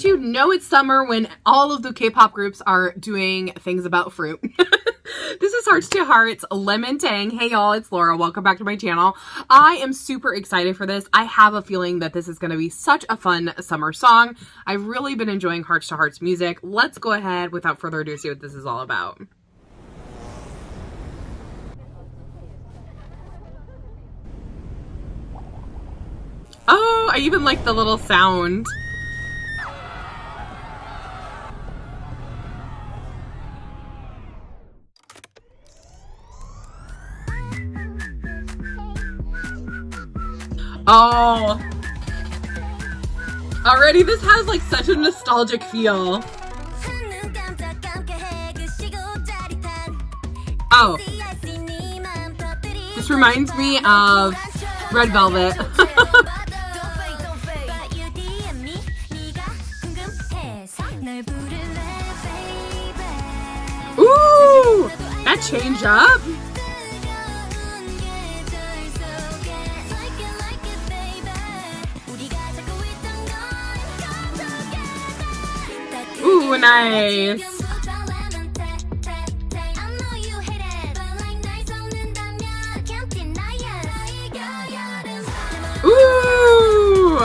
Don't you know it's summer when all of the K-pop groups are doing things about fruit? This is Hearts2Hearts, Lemon Tang. Hey y'all, it's Laura. Welcome back to my channel. I am super excited for this. I have a feeling that this is going to be such a fun summer song. I've really been enjoying Hearts2Hearts music. Let's go ahead, without further ado, see what this is all about. Oh, I even like the little sound. Oh, already this has like such a nostalgic feel. Oh, this reminds me of Red Velvet. Ooh, that change up. Ooh, nice. Ooh,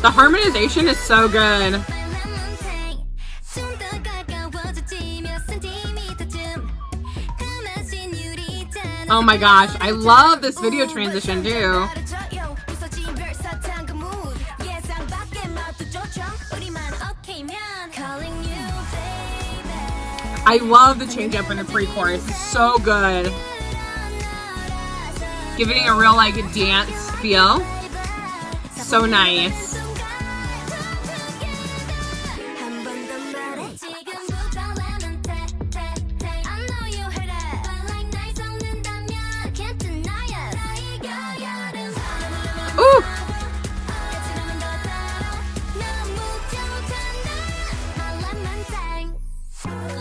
the harmonization is so good. Oh my gosh, I love this video transition too. I love the change up in the pre-chorus. It's so good. Giving it a real like dance feel. So nice. Ooh.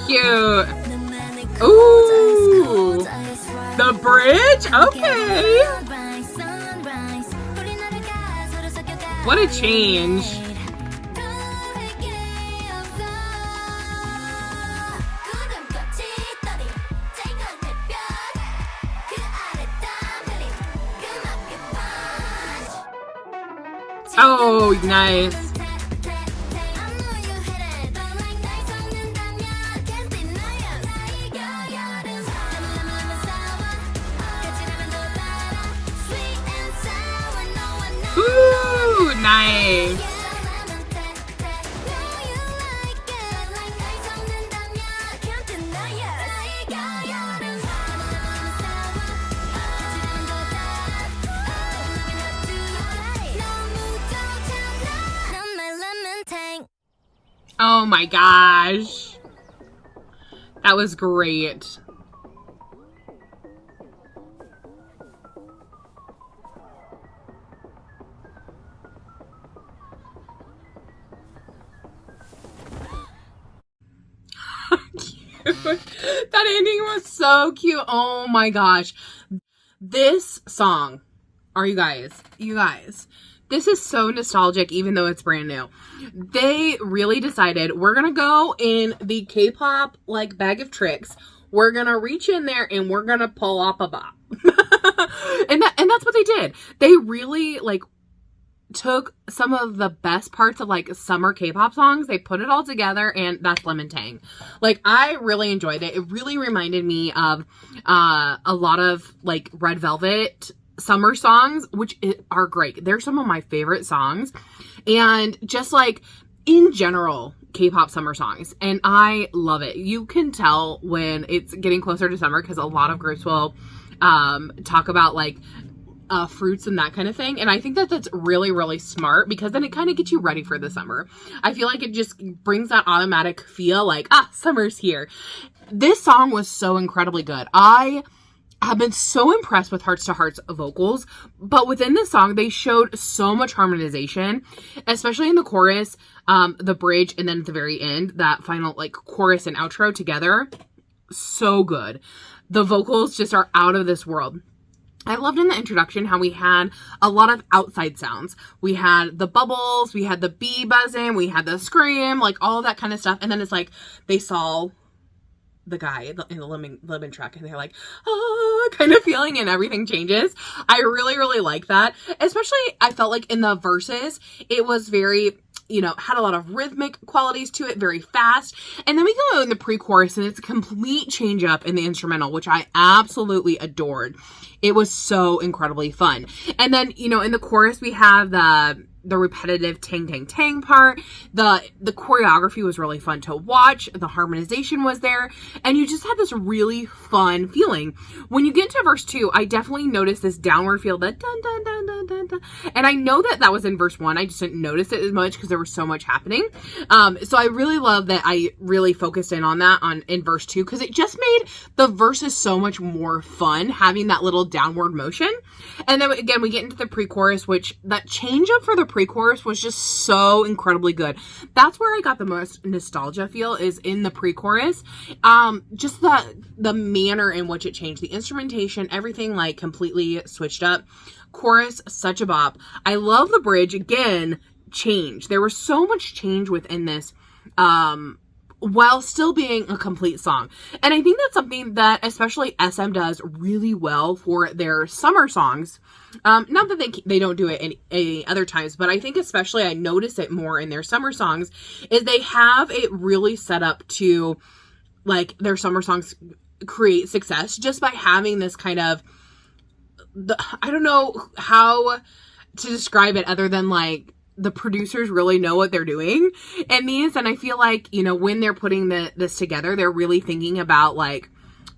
Cute. Ooh, the bridge. Okay. What a change. Oh, nice. Ooh, nice. Oh my gosh. That was great. That ending was so cute. Oh my gosh. This song, you guys, this is so nostalgic even though it's brand new. They really decided we're gonna go in the K-pop like bag of tricks. We're gonna reach in there and we're gonna pull up a bop. and that's what they did. They really like took some of the best parts of like summer K-pop songs, they put it all together, and that's Lemon Tang. Like, I really enjoyed it. It really reminded me of a lot of like Red Velvet summer songs, which are great. They're some of my favorite songs, and just like in general K-pop summer songs, and I love it. You can tell when it's getting closer to summer because a lot of groups will talk about like fruits and that kind of thing. And I think that that's really, really smart because then it kind of gets you ready for the summer. I feel like it just brings that automatic feel like, summer's here. This song was so incredibly good. I have been so impressed with Hearts2Hearts vocals, but within this song, they showed so much harmonization, especially in the chorus, the bridge, and then at the very end, that final like chorus and outro together. So good. The vocals just are out of this world. I loved in the introduction how we had a lot of outside sounds. We had the bubbles, we had the bee buzzing, we had the scream, like all of that kind of stuff. And then it's like they saw the guy in the lemon truck and they're like, oh, kind of feeling, and everything changes. I really, really like that. Especially, I felt like in the verses, it was very, you know, had a lot of rhythmic qualities to it, very fast. And then we go in the pre-chorus and it's a complete change up in the instrumental, which I absolutely adored. It was so incredibly fun. And then, you know, in the chorus, we have the repetitive tang tang tang part. The choreography was really fun to watch. The harmonization was there. And you just had this really fun feeling. When you get into verse 2, I definitely noticed this downward feel, that dun dun dun dun dun dun. And I know that was in verse 1. I just didn't notice it as much because there was so much happening. So I really love that I really focused in on that in verse 2, because it just made the verses so much more fun, having that little downward motion. And then again, we get into the pre-chorus, which that change up for the pre-chorus was just so incredibly good. That's where I got the most nostalgia feel, is in the pre-chorus. Just the manner in which it changed, the instrumentation, everything like completely switched up. Chorus, such a bop. I love the bridge. Again, change. There was so much change within this, while still being a complete song. And I think that's something that especially SM does really well for their summer songs. Not that they don't do it any other times, but I think especially I notice it more in their summer songs, is they have it really set up to, like, their summer songs create success just by having this kind of, I don't know how to describe it other than like, the producers really know what they're doing in these. And I feel like, you know, when they're putting this together, they're really thinking about like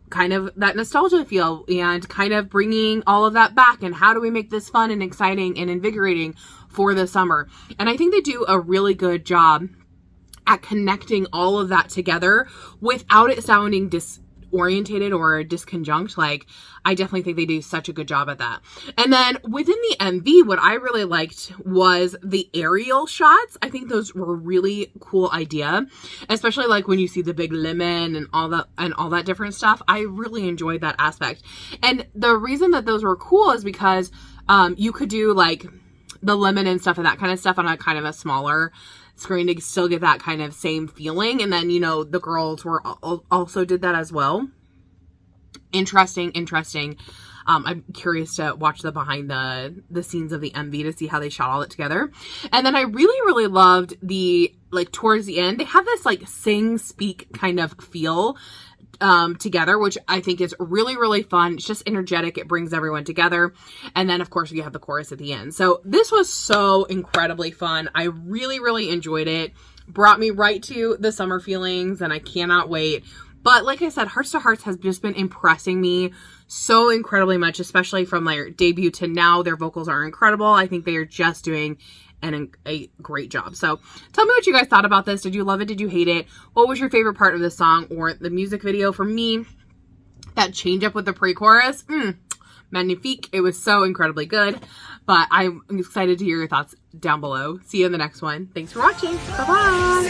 kind of that nostalgia feel and kind of bringing all of that back. And how do we make this fun and exciting and invigorating for the summer? And I think they do a really good job at connecting all of that together without it sounding disorientated or disconjunct. Like, I definitely think they do such a good job at that. And then within the MV, what I really liked was the aerial shots. I think those were a really cool idea, especially like when you see the big lemon and all that different stuff. I really enjoyed that aspect. And the reason that those were cool is because you could do like the lemon and stuff and that kind of stuff on a kind of a smaller screen to still get that kind of same feeling. And then, you know, the girls were also did that as well. Interesting. I'm curious to watch the behind the scenes of the MV to see how they shot all it together. And then I really, really loved the, like, towards the end, they have this like sing speak kind of feel together, which I think is really, really fun. It's just energetic. It brings everyone together. And then of course you have the chorus at the end. So this was so incredibly fun. I really, really enjoyed it. Brought me right to the summer feelings, and I cannot wait. But like I said, Hearts2Hearts has just been impressing me so incredibly much, especially from their debut to now. Their vocals are incredible. I think they are just doing a great job. So tell me what you guys thought about this. Did you love it? Did you hate it? What was your favorite part of the song or the music video? For me, that change up with the pre-chorus, magnifique. It was so incredibly good. But I'm excited to hear your thoughts down below. See you in the next one. Thanks for watching. Bye-bye.